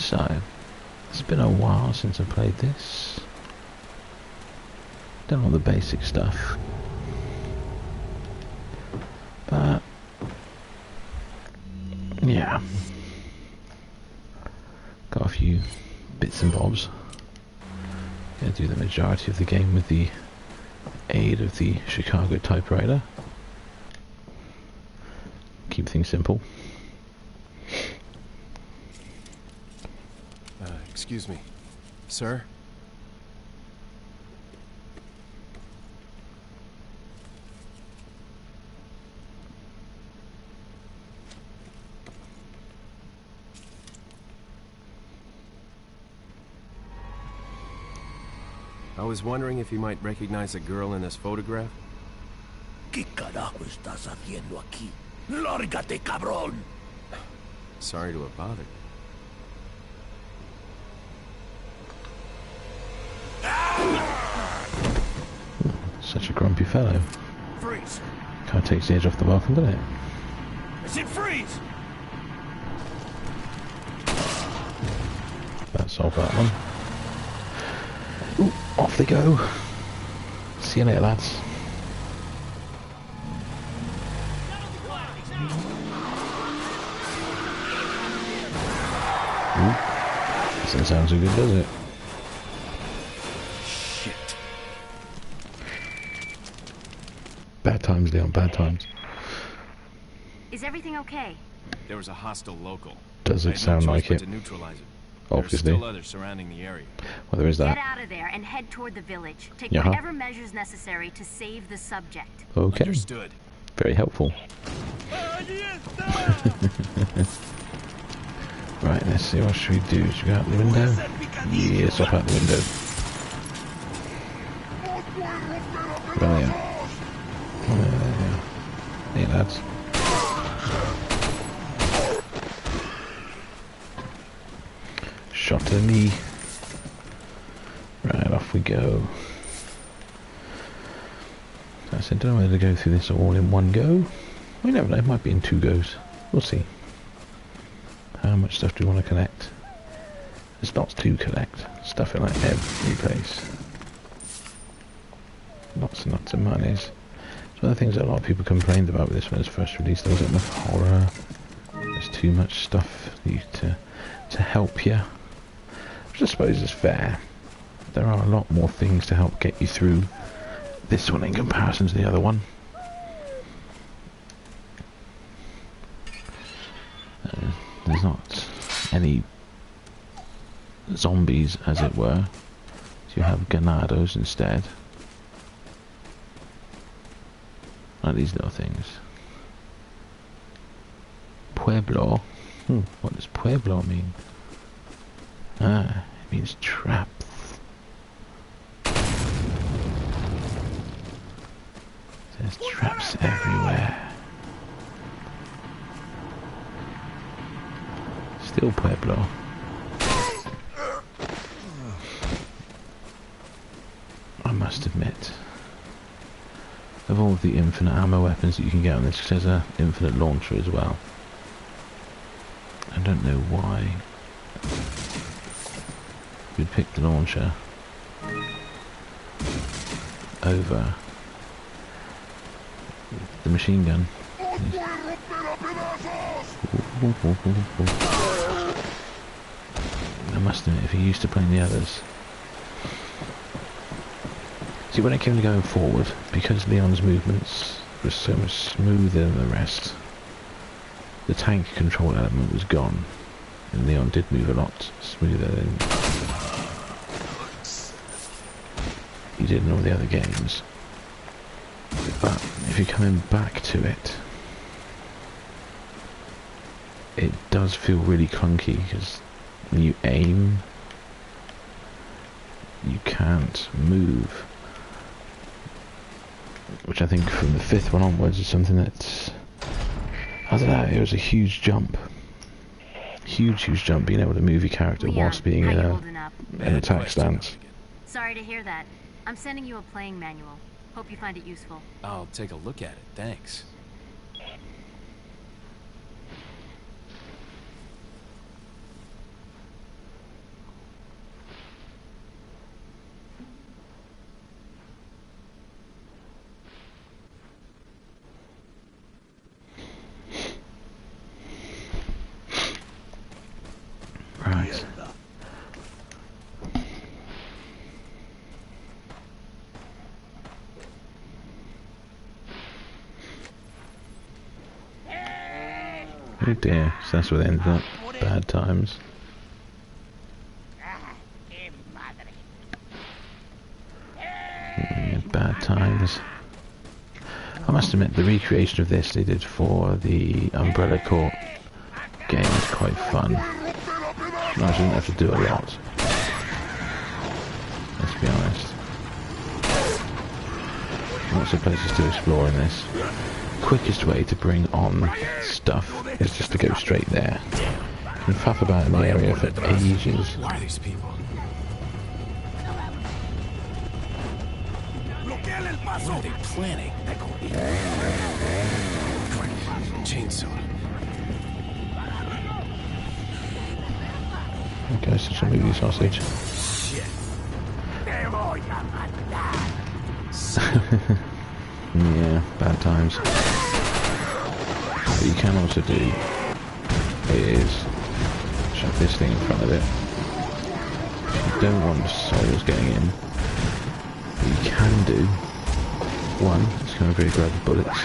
So, it's been a while since I played this. Done all the basic stuff. But, yeah. Got a few bits and bobs. Gonna do the majority of the game with the aid of the Chicago typewriter. Keep things simple. Excuse me, sir? I was wondering if you might recognize a girl in this photograph. ¿Qué carajo estás haciendo aquí? ¡Lárgate, cabrón! Sorry to have bothered. Such a grumpy fellow. Freeze! Kind of takes the edge off the welcome, doesn't it? I said freeze! That solved that one. Ooh, off they go. See you later, lads. Ooh, doesn't sound so good, does it? Shit. Bad times, Leon, bad times. Is everything okay? There was a hostile local. Does I it had sound no choice like but it? to neutralize it. Obviously. There's still others surrounding the area. Well, there is Get that. out of there and head toward the village. Take Yeah. whatever measures necessary to save the subject. Okay. Understood. Very helpful. Right, let's see, what should we do? Should we go out the window? Yes, hop out the window. Brilliant. Hey, lads. Shot to the knee. Right, off we go. I said, don't know whether to go through this all in one go. We never know, it might be in 2 goes. We'll see. How much stuff do we want to collect? There's lots to collect. Stuff in like every place. Lots and lots of monies. It's one of the things that a lot of people complained about with this when it was first released. There wasn't enough horror. There's too much stuff to help you. Which I suppose is fair. There are a lot more things to help get you through this one in comparison to the other one. There's not any zombies, as it were. So you have ganados instead. Like these little things. Pueblo. What does Pueblo mean? Ah, it means trap. There's traps everywhere. Still Pueblo. I must admit, of all of the infinite ammo weapons that you can get on this, there's an infinite launcher as well. I don't know why we'd pick the launcher over the machine gun. I must admit, if you're used to playing the others. See, when it came to going forward, because Leon's movements were so much smoother than the rest, the tank control element was gone, and Leon did move a lot smoother than he did in all the other games. But if you're coming back to it, it does feel really clunky, because when you aim, you can't move. Which I think from the 5th one onwards is something that's, I don't know, it was a huge jump. Huge jump, being able to move your character Leon, whilst being in an attack stance. Sorry to hear that. I'm sending you a playing manual. Hope you find it useful. I'll take a look at it, thanks. Oh dear, so that's where they ended up. Bad times. Yeah, bad times. I must admit, the recreation of this they did for the Umbrella Corp game is quite fun. I didn't have to do a lot. Let's be honest. Lots of places to explore in this. Quickest way to bring on stuff is just to go straight there. You can faff about in the area for ages. What are these people? What are they planning? Chainsaw. Okay, so some movie sausage. Yeah, bad times. What you can also do is shove this thing in front of it. You don't want souls getting in. What you can do, one, is go over here, grab the bullets.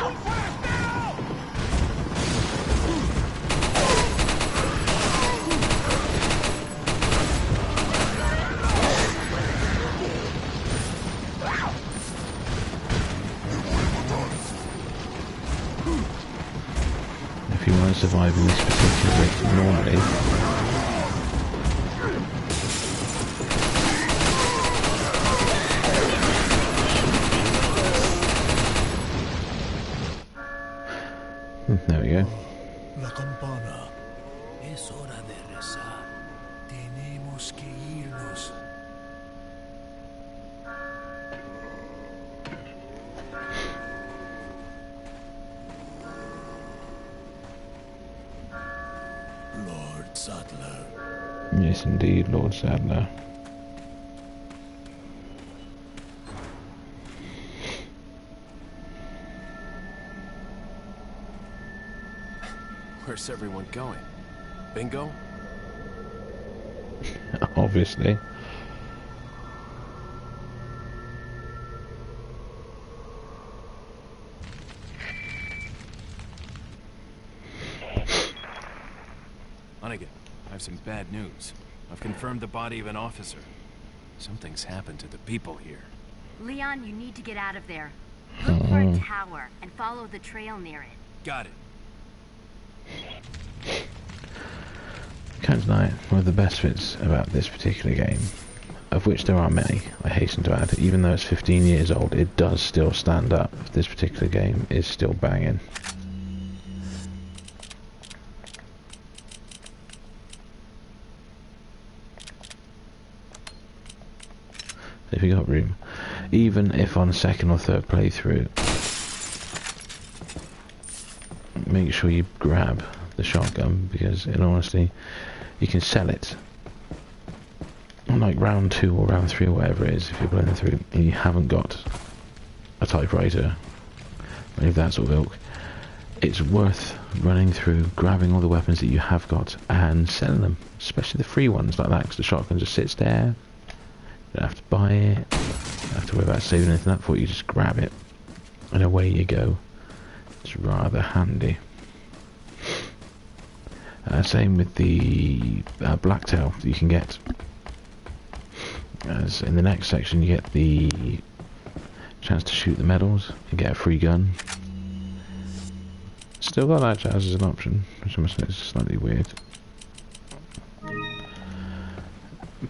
If you want to survive in this particular rig normally, there we go. La campana. Es hora de rezar. Tenemos que irnos. Lord Sadler. Yes, indeed, Lord Sadler. Where's everyone going? Bingo? Obviously. Hunnigan, I have some bad news. I've confirmed the body of an officer. Something's happened to the people here. Leon, you need to get out of there. Look for a tower and follow the trail near it. Got it. Count Knight, one of the best bits about this particular game, of which there are many, I hasten to add, even though it's 15 years old, it does still stand up. This particular game is still banging. If you got room, even if on second or third playthrough, make sure you grab the shotgun, because in honesty you can sell it on like round 2 or round 3 or whatever it is if you're playing through and you haven't got a typewriter or any of that sort of ilk. It's worth running through, grabbing all the weapons that you have got and selling them, especially the free ones like that, because the shotgun just sits there. You don't have to buy it, you don't have to worry about saving anything up for it, you just grab it and away you go. It's rather handy. Same with the blacktail that you can get. As in the next section you get the chance to shoot the medals and get a free gun. Still got that jazz as an option, which I must admit is slightly weird.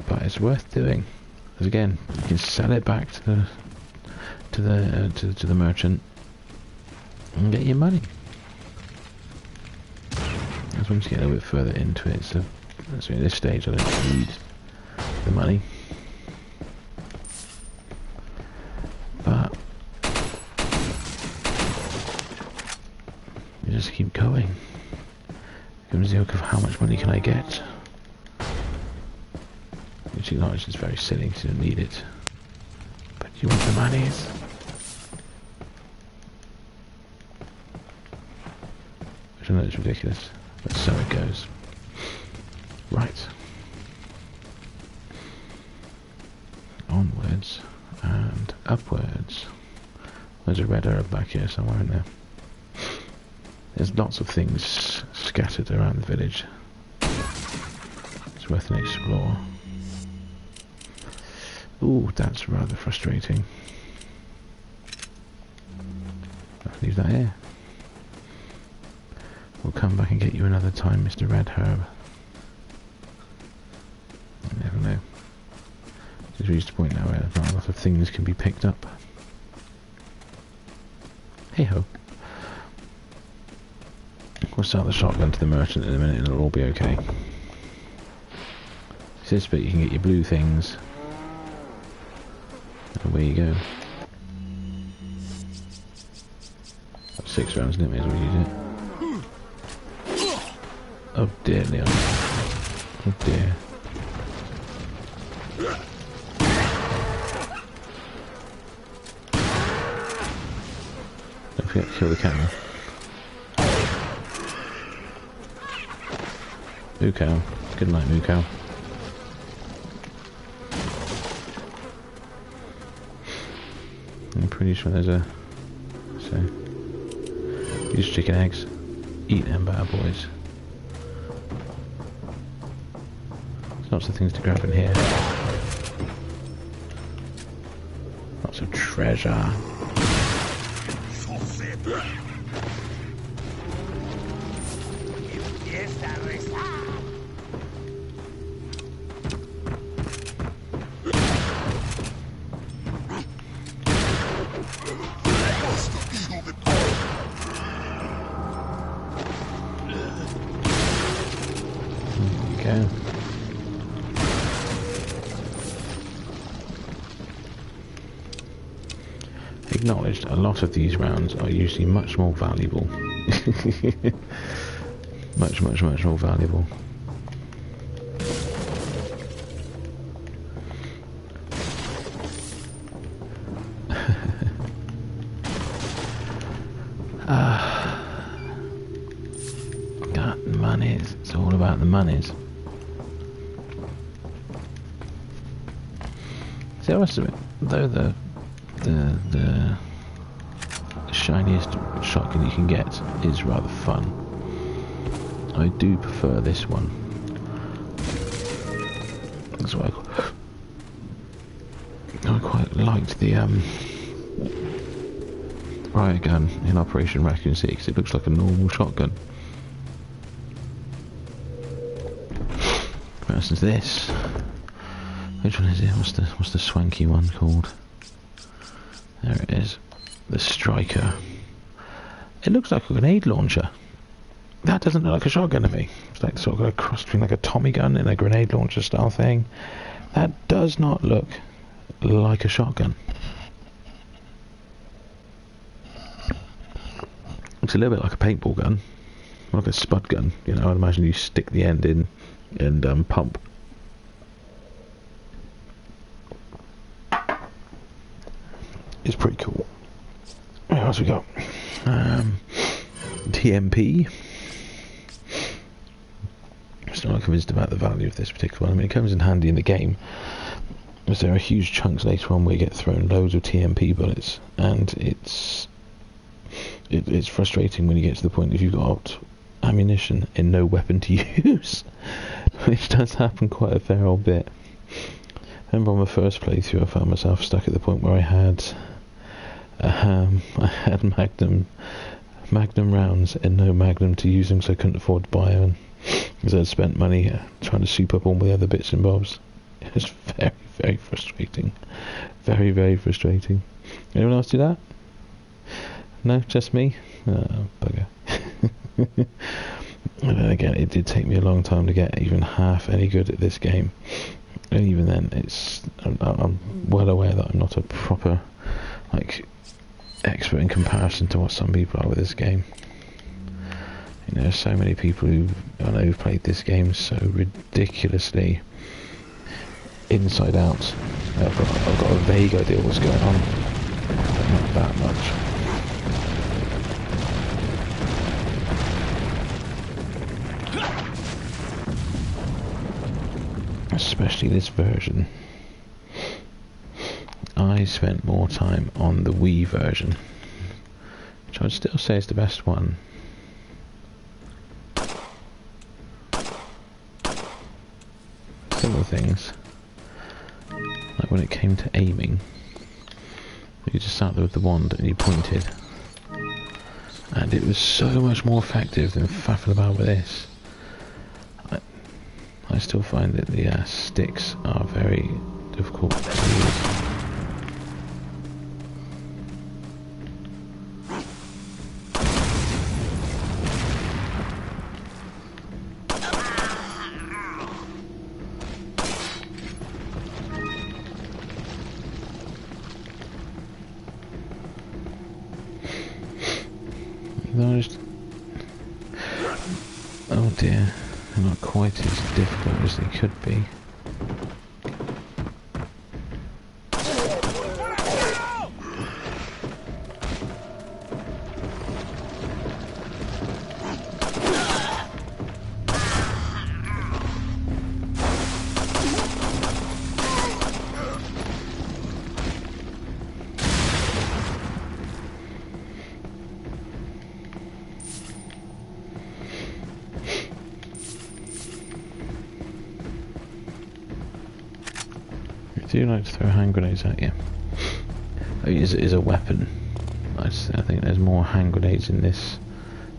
But it's worth doing. Because again, you can sell it back to the merchant and get your money. As once you get a little bit further into it, so at this stage I don't need the money. But you just keep going. It comes the yoke of how much money can I get? Which you acknowledge is very silly because you don't need it. But you want the monies. Which I know is ridiculous. But so it goes. Right. Onwards and upwards. There's a red herb back here somewhere in there. There's lots of things scattered around the village. It's worth an explore. Ooh, that's rather frustrating. I'll leave that here. We'll come back and get you another time, Mr. Red Herb. You never know. Just reached a point now where not a lot of things can be picked up. Hey ho. We'll sell the shotgun to the merchant in a minute and it'll all be okay. He says, but you can get your blue things. And away you go. That's 6 rounds, didn't we? As well use it. Oh dear, Leon. Oh dear. Don't forget to kill the camera. Moo cow. Good night, moo cow. I'm pretty sure there's a... So... Use chicken eggs. Eat them bad boys. There's lots of things to grab in here. Lots of treasure. Acknowledged, a lot of these rounds are usually much more valuable. much more valuable. Got monies. It's all about the monies. See, I must admit, though the shiniest shotgun you can get is rather fun, I do prefer this one. That's why I quite liked the riot gun in Operation Raccoon City, because it looks like a normal shotgun. For instance, this. Which one is it? What's the swanky one called? There it is. The Striker. It looks like a grenade launcher. That doesn't look like a shotgun to me. It's like sort of a cross between like a Tommy gun and a grenade launcher style thing. That does not look like a shotgun. Looks a little bit like a paintball gun. Like a spud gun. You know, I'd imagine you stick the end in and pump. It's pretty cool. What else we got? TMP. Still not convinced about the value of this particular one. I mean, it comes in handy in the game, because there are huge chunks later on where you get thrown loads of TMP bullets, and it's frustrating when you get to the point if you've got ammunition and no weapon to use, which does happen quite a fair old bit. I remember on my first playthrough I found myself stuck at the point where I had Magnum rounds and no Magnum to use them, so I couldn't afford to buy one, because I'd spent money trying to soup up all the other bits and bobs. It was very, very frustrating. Very, very frustrating. Anyone else do that? No, just me? Oh, bugger. And then again, it did take me a long time to get even half any good at this game. And even then, I'm well aware that I'm not a proper, like, expert in comparison to what some people are with this game. You know, there's so many people who I know who've played this game so ridiculously inside out. I've got a vague idea what's going on, but not that much. Especially this version. I spent more time on the Wii version, which I would still say is the best one. of things. Like when it came to aiming, you just sat there with the wand and you pointed. And it was so much more effective than faffing about with this. I still find that the sticks are very difficult to use. Oh dear, they're not quite as difficult as they could be. I do like to throw hand grenades at you. Is a weapon. I think there's more hand grenades in this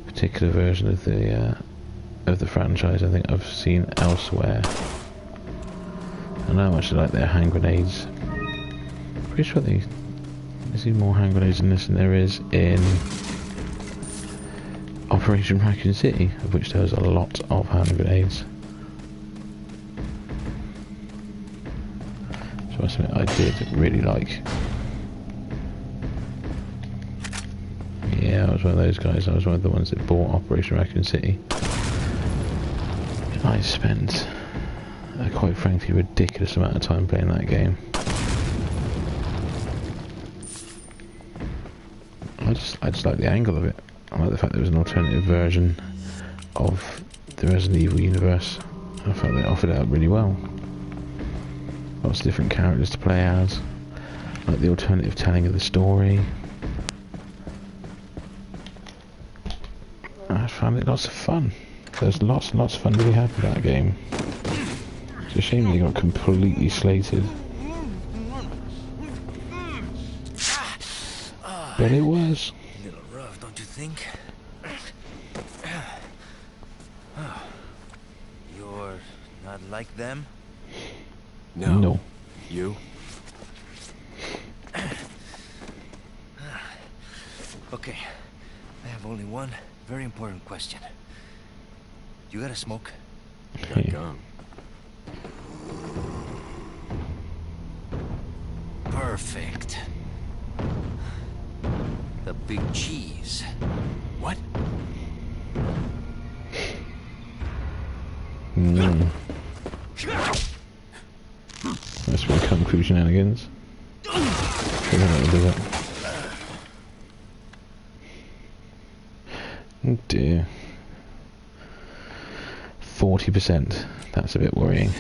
particular version of the franchise. I think I've seen elsewhere. I know how much I like their hand grenades. Pretty sure I see more hand grenades in this than there is in Operation Raccoon City, of which there was a lot of hand grenades. So something I did really like. Yeah, I was one of those guys. I was one of the ones that bought Operation Raccoon City. I spent a quite frankly ridiculous amount of time playing that game. I just like the angle of it. I like the fact there was an alternative version of the Resident Evil universe. I felt they offered it up really well. Lots of different characters to play as. Like the alternative telling of the story. I found it lots of fun. There's lots and lots of fun to be had with that game. It's a shame they got completely slated. But it was. A little rough, don't you think? Oh. You're not like them? No. You? Okay. I have only one very important question. You got a smoke? Got gum. Perfect. The big cheese. What? That's where Kung Fu shenanigans. I don't know how to do that. Oh dear. 40%. That's a bit worrying.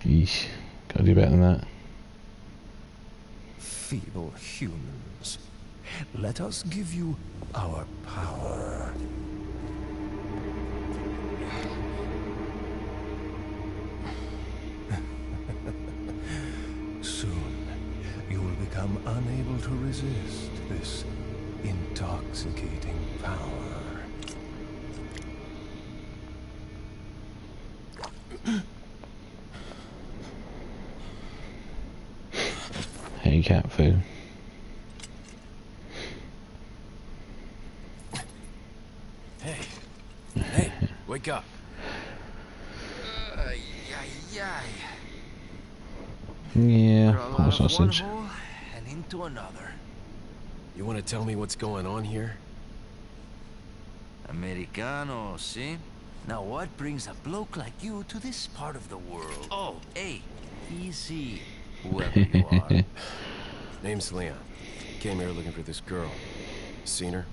Yeesh. Gotta do better than that. Feeble humans. Let us give you our power. Soon, you will become unable to resist this intoxicating power. Hey, cat food. Hey, wake up. Yeah, Crawl poor out of one sausage. hole and into another. You want to tell me what's going on here? Americano, see? Now what brings a bloke like you to this part of the world? Oh, hey, easy, whoever you are. Name's Leon. Came here looking for this girl. Seen her?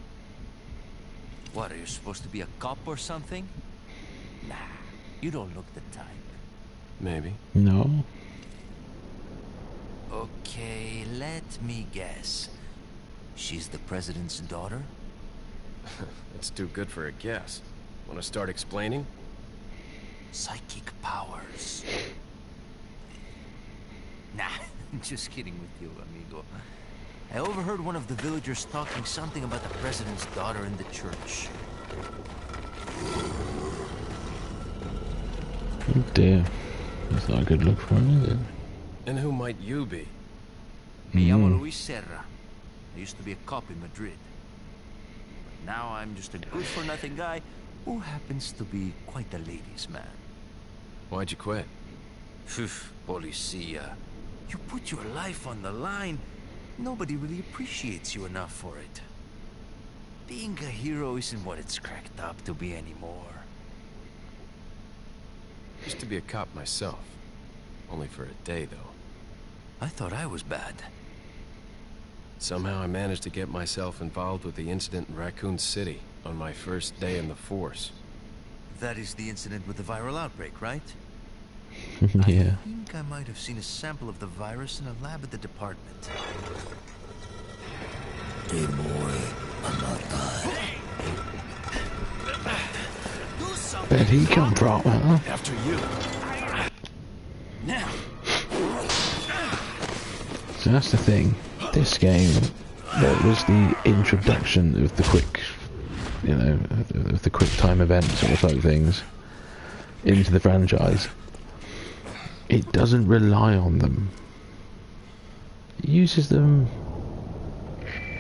What, are you supposed to be a cop or something? Nah, you don't look the type. Maybe. No. Okay, let me guess. She's the president's daughter? That's too good for a guess. Want to start explaining? psychic powers. Nah, just kidding with you, amigo. I overheard one of the villagers talking something about the president's daughter in the church. Oh dear. That's not a good look for him, is it? And who might you be? Me llamo Luis Serra. I used to be a cop in Madrid. But now I'm just a good-for-nothing guy who happens to be quite a ladies' man. Why'd you quit? Phew, policia. You put your life on the line. Nobody really appreciates you enough for it. Being a hero isn't what it's cracked up to be anymore. Used to be a cop myself. Only for a day, though. I thought I was bad. Somehow I managed to get myself involved with the incident in Raccoon City on my first day in the force. That is the incident with the viral outbreak, right? Yeah. I think I might have seen a sample of the virus in a lab at the department. Where'd he come from, huh? After you. Now! So that's the thing. This game, that was the introduction of the quick, you know, of the quick time events sort of type things into the franchise. It doesn't rely on them. It uses them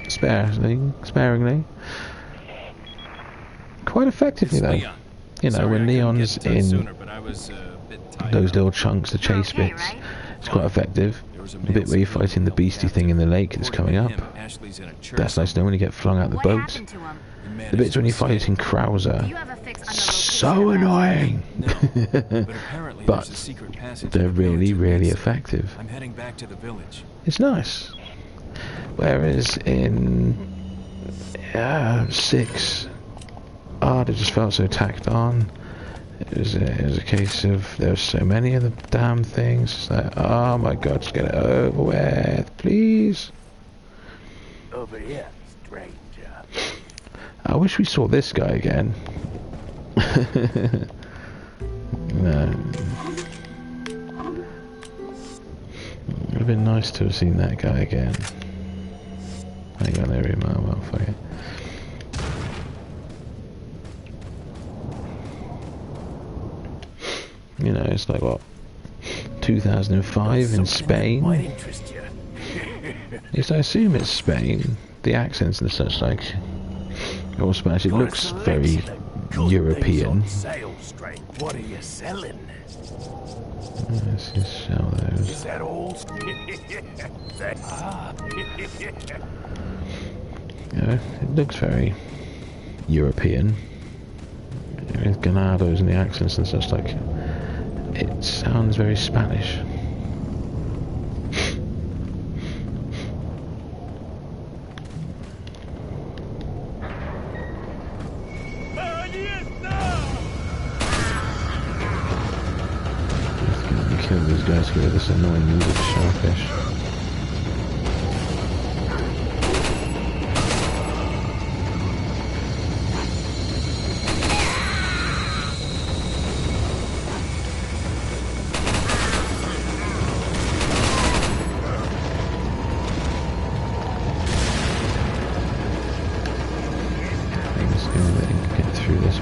sparingly, quite effectively though. You know, when Leon's in those little chunks, the chase bits, it's quite effective. The bit where you're fighting the beastie thing in the lake that's coming up, that's nice to know when you get flung out the boat. The bits when you're fighting Krauser, so annoying! But they're really, really effective. I'm heading back to the village. It's nice. Whereas in 6, they just felt so tacked on. It was a case of there were so many of the damn things. It's like, oh my god, just get it over with, please. Over here, stranger. I wish we saw this guy again. No. It would have been nice to have seen that guy again. Hang on, there we are. Well, fuck it. You know, it's like, what, 2005 in Spain? Might interest you. Yes, I assume it's Spain. The accents and such, like, all Spanish. It looks very European. Sale, stranger. What are you selling? Let's just sell those. Is that all? Yeah, it looks very European. With ganados and the accents and such, like, it sounds very Spanish. Just gonna kill these guys to get rid of this annoying music shellfish.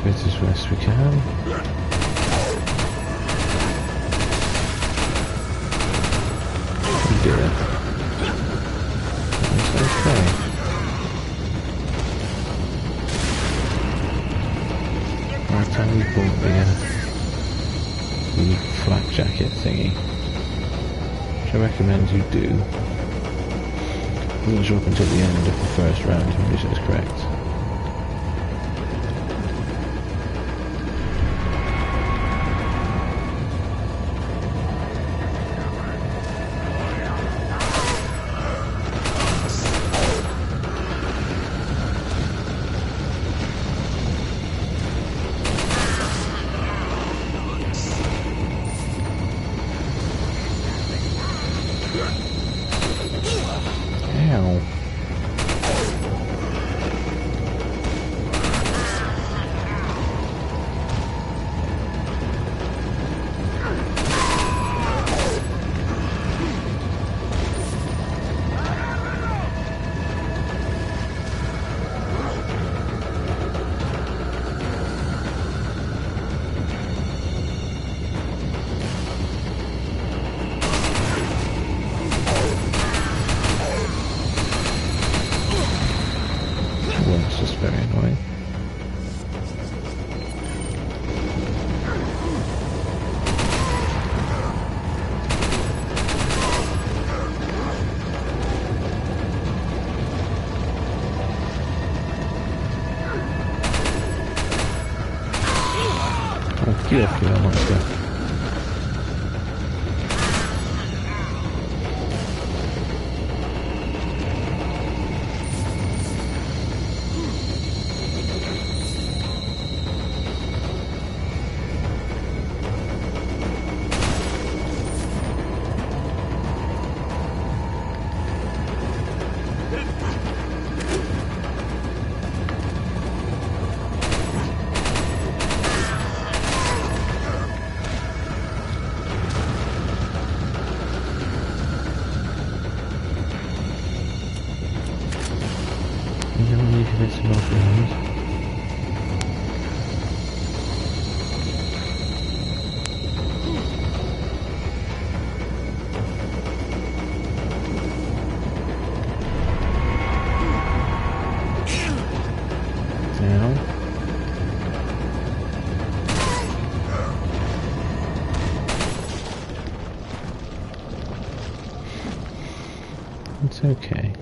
As best we can. Oh dear. That's okay. By the time we bought the flak jacket thingy, which I recommend you do. We'll up until the end of the first round, if this is correct. You have killer monster. It's okay.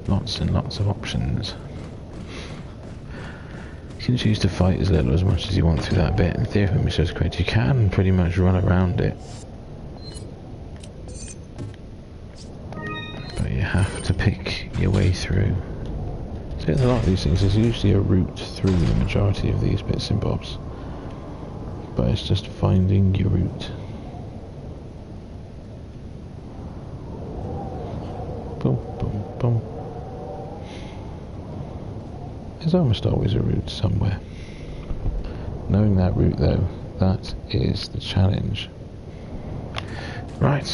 Lots and lots of options. You can choose to fight as little as much as you want through that bit. In theory, if memory serves correct, you can pretty much run around it. But you have to pick your way through. So a lot of these things, there's usually a route through the majority of these bits and bobs. But it's just finding your route. Boom, boom, boom. There's almost always a route somewhere. Knowing that route though, that is the challenge. Right,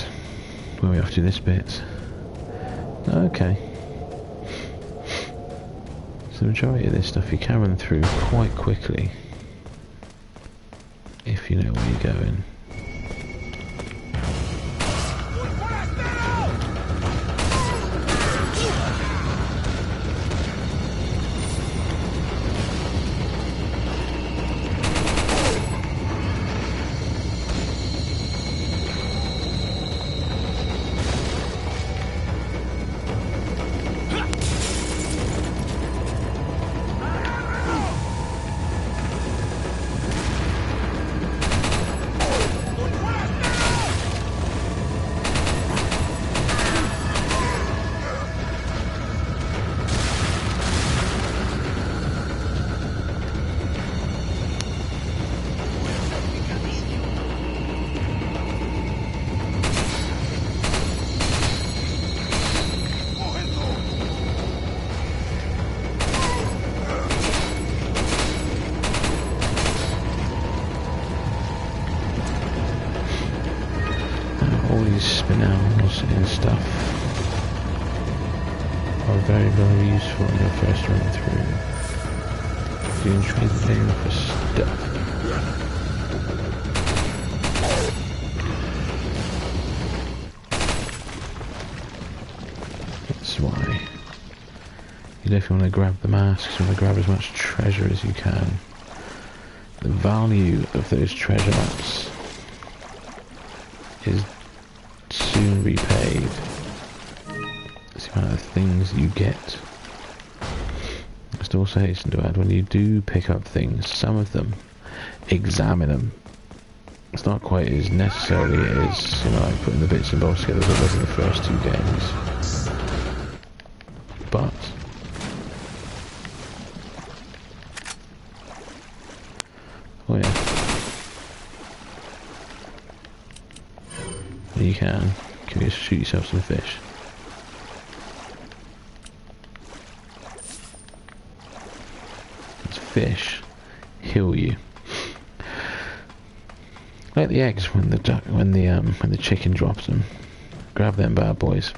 where are we off to this bit? Okay. So the majority of this stuff you can run through quite quickly if you know where you're going. Spinels and stuff are very, very useful in your first run through. You can trade them for stuff. That's why you definitely want to grab the masks, you want to grab as much treasure as you can. The value of those treasure maps is soon repaid. It's the amount of things you get. I must also hasten to add, when you do pick up things, some of them, examine them. It's not quite as necessarily as, you know, like putting the bits and bobs together as it was in the first two games. But oh yeah. You can just shoot yourself some fish. These fish heal you. Like the eggs when the chicken drops them. Grab them bad boys.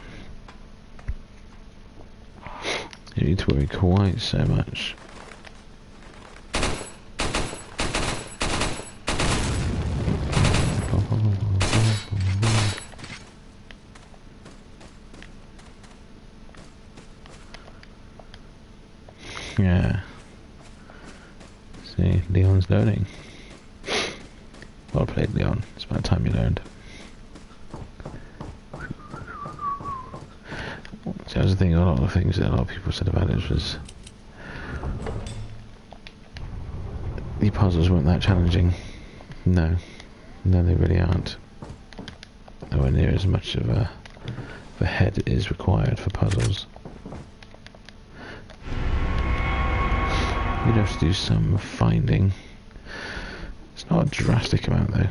You don't need to worry quite so much. Yeah. See, Leon's learning. Well played, Leon. It's about time you learned. That was the thing, a lot of things that a lot of people said about it was the puzzles weren't that challenging. No, they really aren't. Nowhere near as much of a head is required for puzzles. You'd have to do some finding. It's not a drastic amount though.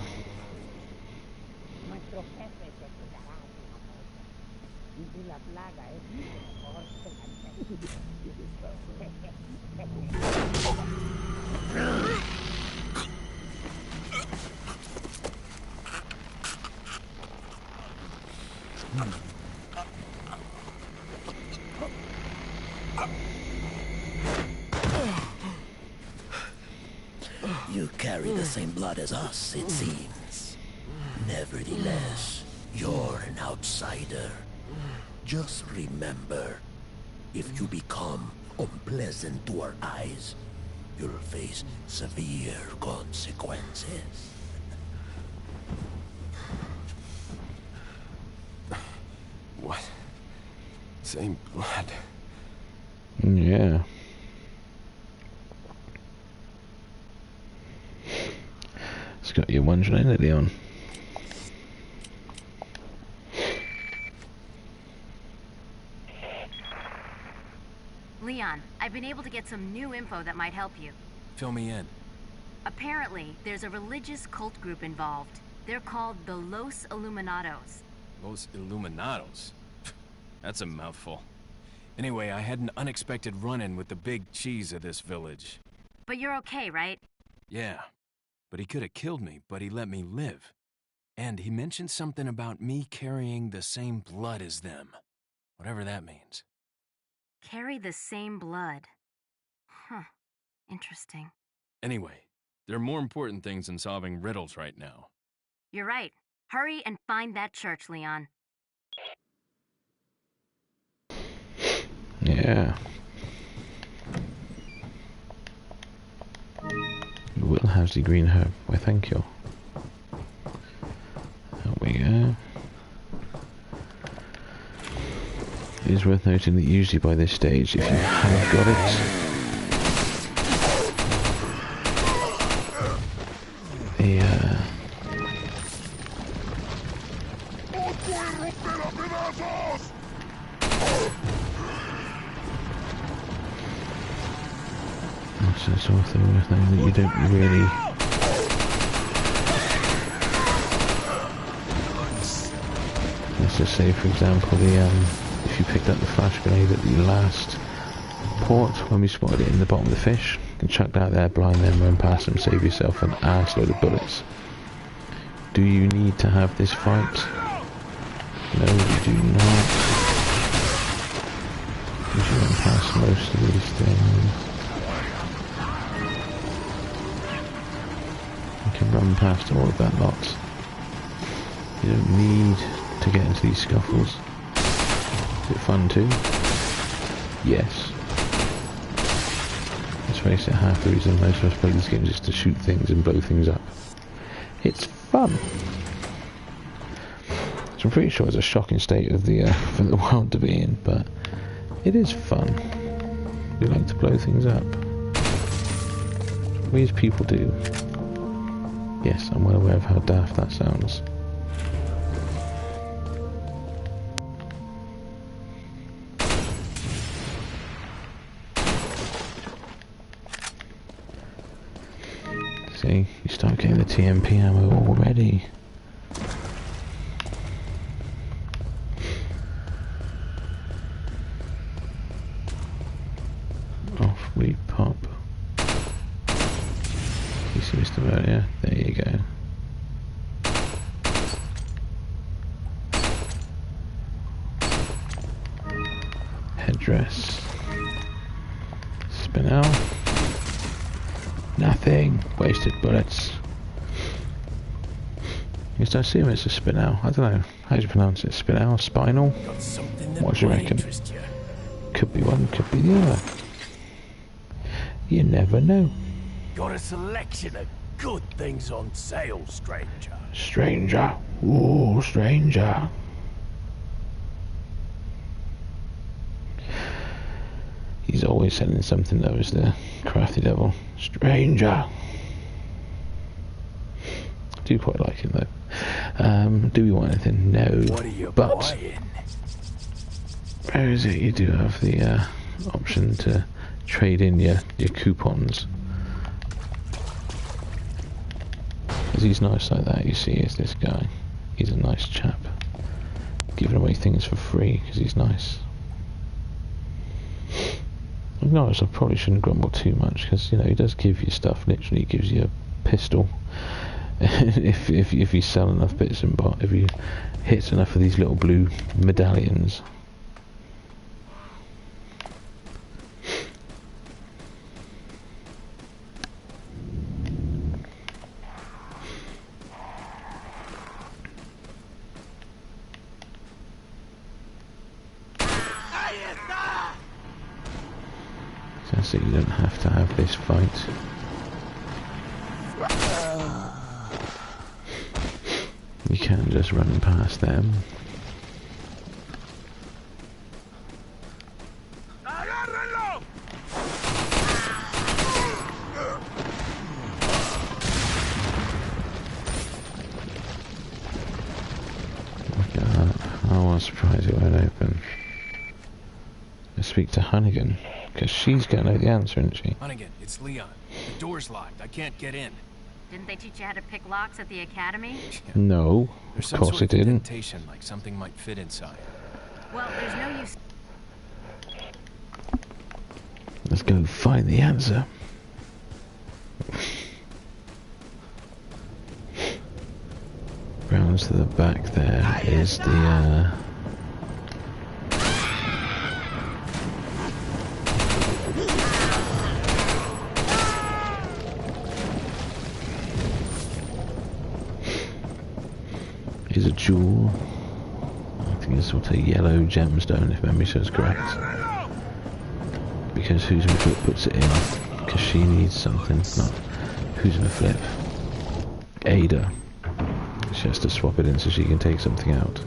You carry the same blood as us, it seems. Nevertheless, you're an outsider. Just remember, if you become unpleasant to our eyes, you'll face severe consequences. What? Same blood. Yeah. It's got you wondering, isn't it, Leon? Leon, I've been able to get some new info that might help you. Fill me in. Apparently, there's a religious cult group involved. They're called the Los Illuminados. Los Illuminados? That's a mouthful. Anyway, I had an unexpected run-in with the big cheese of this village. But you're okay, right? Yeah. But he could have killed me, but he let me live. And he mentioned something about me carrying the same blood as them. Whatever that means. Carry the same blood. Huh. Interesting. Anyway, there are more important things than solving riddles right now. You're right. Hurry and find that church, Leon. Yeah. Will has the green herb. Why, thank you. There we go. It is worth noting that usually by this stage, if you have got it, the so it's also worth noting that you don't really let's just say, for example, if you picked up the flash grenade at the last port when we spotted it in the bottom of the fish, you can chuck that there, blind them, run past them, save yourself an ass load of bullets. Do you need to have this fight? No, you do not. You should run past most of these things. You can run past all of that lot. You don't need to get into these scuffles. Is it fun too? Yes. Let's face it, half the reason most of us play these games is to shoot things and blow things up. It's fun! So I'm pretty sure it's a shocking state of the for the world to be in, but it is fun. We like to blow things up. We as people do. Yes, I'm well aware of how daft that sounds. See, you start getting the TMP ammo already. Off we pop. You see Mr. Vernier? There you go. Headdress. Spinel. Nothing. Wasted bullets. You start seeing it's a spinel. I don't know. How do you pronounce it? Spinel? Spinal? What do you reckon? Could be one, could be the other. You never know. Got a selection of good things on sale, stranger. Stranger. Ooh, stranger. always sending something that was the crafty devil. Stranger. I do quite like it though. Do we want anything? No. What are you but buying? where is it? You do have the option to trade in your coupons. Because he's nice like that, you see, is this guy. He's a nice chap. Giving away things for free because he's nice. I acknowledge I probably shouldn't grumble too much because, you know, he does give you stuff. Literally he gives you a pistol. if you sell enough bits and bobs, if you hit enough of these little blue medallions. So you don't have to have this fight. You can just run past them. Look at that. I was surprised it won't open. Let's speak to Hunnigan. Because she's gonna know the answer, isn't she? Hunnigan, it's Leon. The door's locked. I can't get in. Didn't they teach you how to pick locks at the academy? No, There's of some course sort it of didn't. indentation, like something might fit inside. Well, there's no use. Let's go find the answer. Round to the back there is the is a jewel. I think it's sort of a yellow gemstone if memory serves correct. Because who's gonna puts it in? Because she needs something. Not who's gonna flip. Ada. She has to swap it in so she can take something out.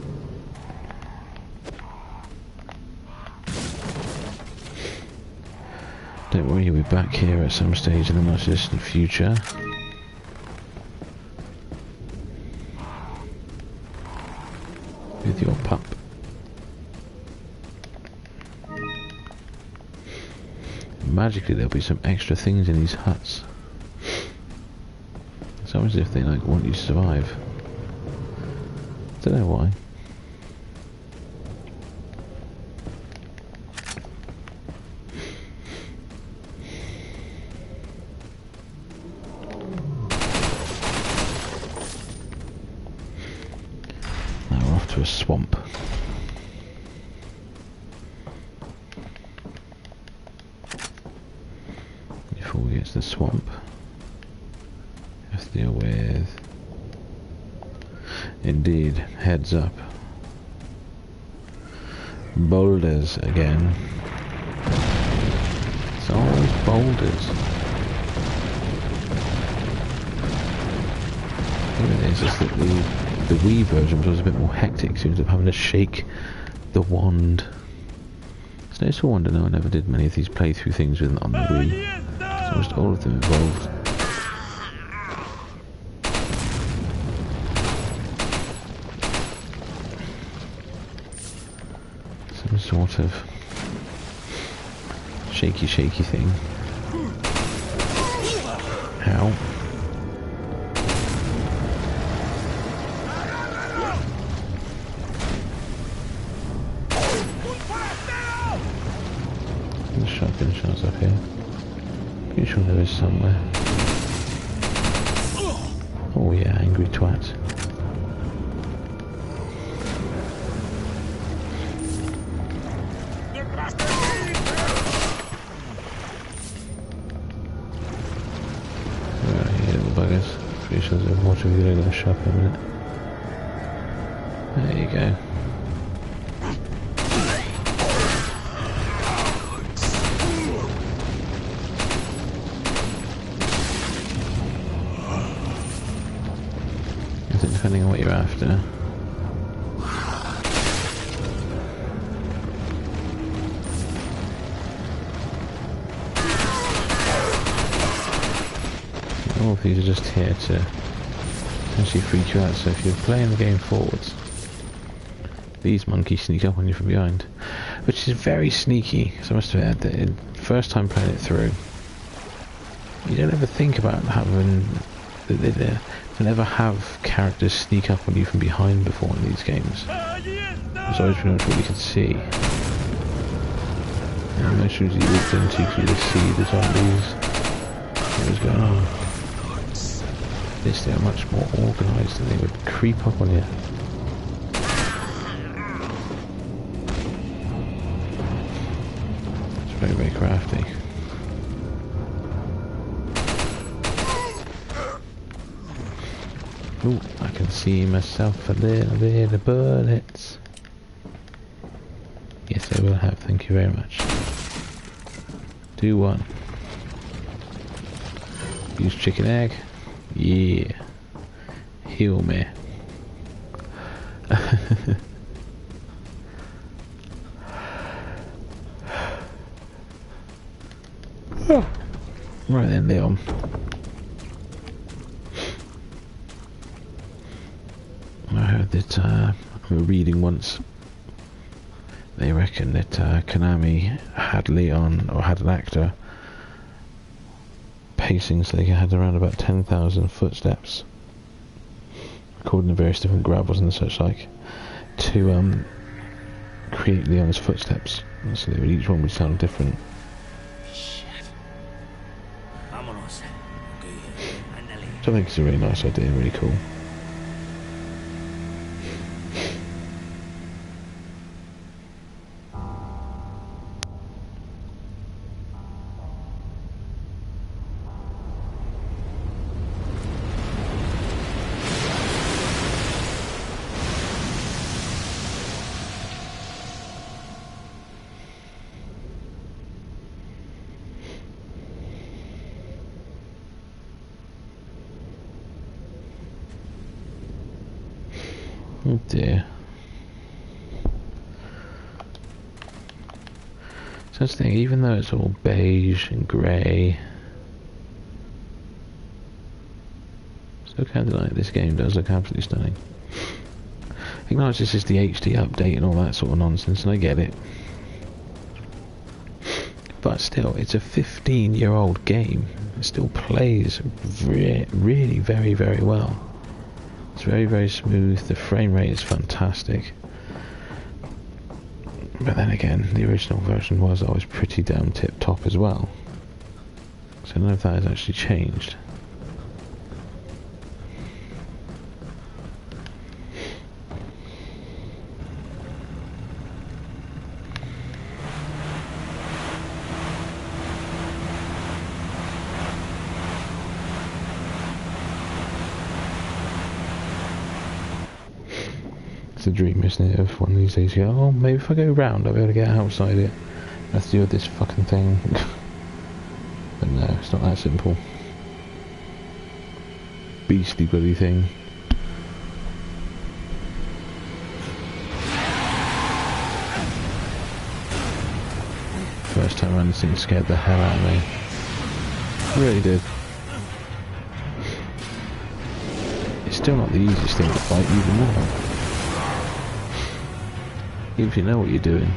Don't worry, you'll be back here at some stage in the most distant future. With your pup. Magically there'll be some extra things in these huts. It's almost as if they like want you to survive. Don't know why. Now we're off to a swamp. Before we get to the swamp, we have to deal with... Indeed, heads up. Boulders again. It's always boulders. Here it is, just that the Wii version was a bit more hectic, so you ended up having to shake the wand. It's no wonder no one ever did many of these playthrough things on the Wii. So almost all of them involved some sort of shaky thing. Ow. The shotgun shells up here. Pretty sure there is somewhere. Oh yeah, angry twat. Right, you little buggers. Pretty sure there's a water wheel in the shop in a minute. There you go. Depending on what you're after. of these are just here to essentially freak you out. So if you're playing the game forwards, these monkeys sneak up on you from behind, which is very sneaky. So I must have had that first time playing it through. You don't ever think about having they don't ever have characters sneak up on you from behind before in these games. It's always pretty much what you can see. And as soon as you looked into, you could just see the zombies. What was going on? This they are much more organised and they would creep up on you. It's very, very crafty. Ooh, I can see myself a little bit of bullets. Yes, I will have, thank you very much. Do one. Use chicken egg. Yeah. Heal me. Right then, Leon. I heard that, I was reading once, they reckon that Konami had Leon, or had an actor, pacing so they had around about 10,000 footsteps, according to various different gravels and such like, to create Leon's footsteps. So they would, each one would sound different. So I think it's a really nice idea, really cool. Oh dear. So that's the thing, even though it's all beige and grey, still can't deny it, this game does look absolutely stunning. I acknowledge this is the HD update and all that sort of nonsense, and I get it. But still, it's a 15-year-old game. It still plays really very, very well. It's very, very smooth. The frame rate is fantastic. But then again, the original version was always pretty damn tip-top as well. So I don't know if that has actually changed. It's a dream, isn't it, of one of these days you go, oh, maybe if I go round I'll be able to get outside it. I have to deal with this fucking thing. But no, it's not that simple. Beastly bloody thing. First time around, this thing scared the hell out of me. It really did. It's still not the easiest thing to fight, even more. Even if you know what you're doing.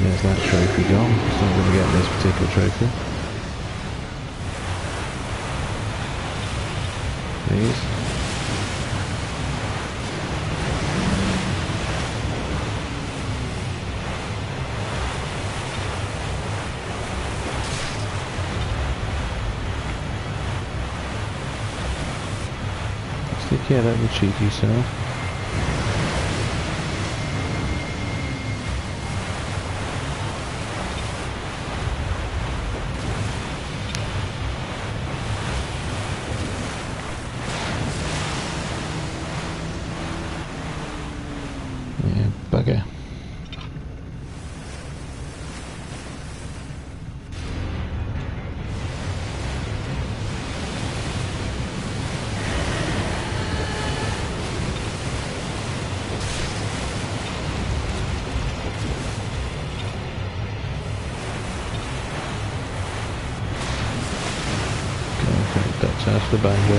There's that trophy gone. It's not going to get this particular trophy. Please. Stick your head out, you cheeky self. That's the banjo.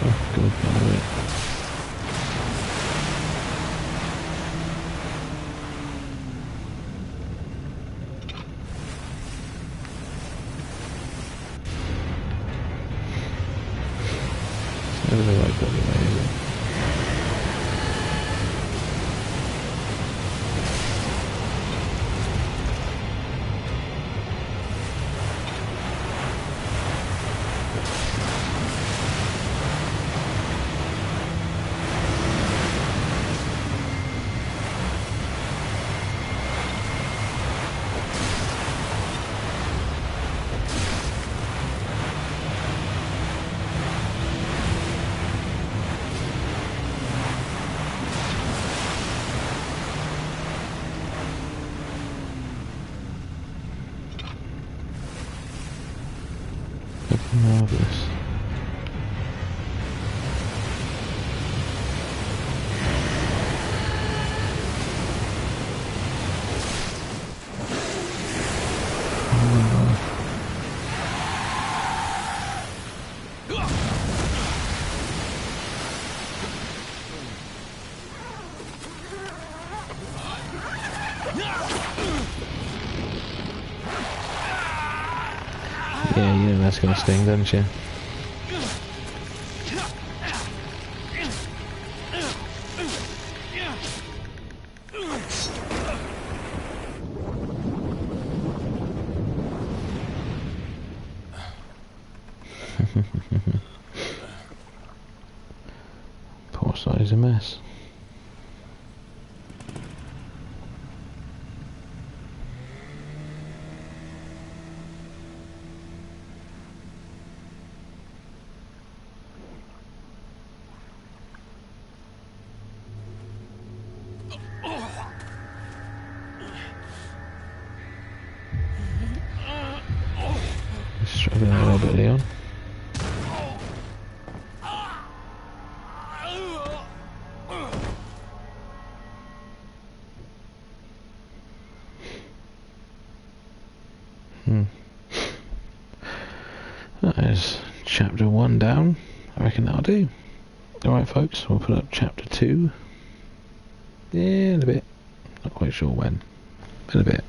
Oh, good, by the way. Never the right bloody way, is it? Marvellous. Yeah, you know that's gonna sting, don't you? Poor side's a mess. Struggling a little bit, Leon. That is chapter 1 down. I reckon that'll do. Alright folks, we'll put up chapter 2 in a bit. Not quite sure when. In a bit.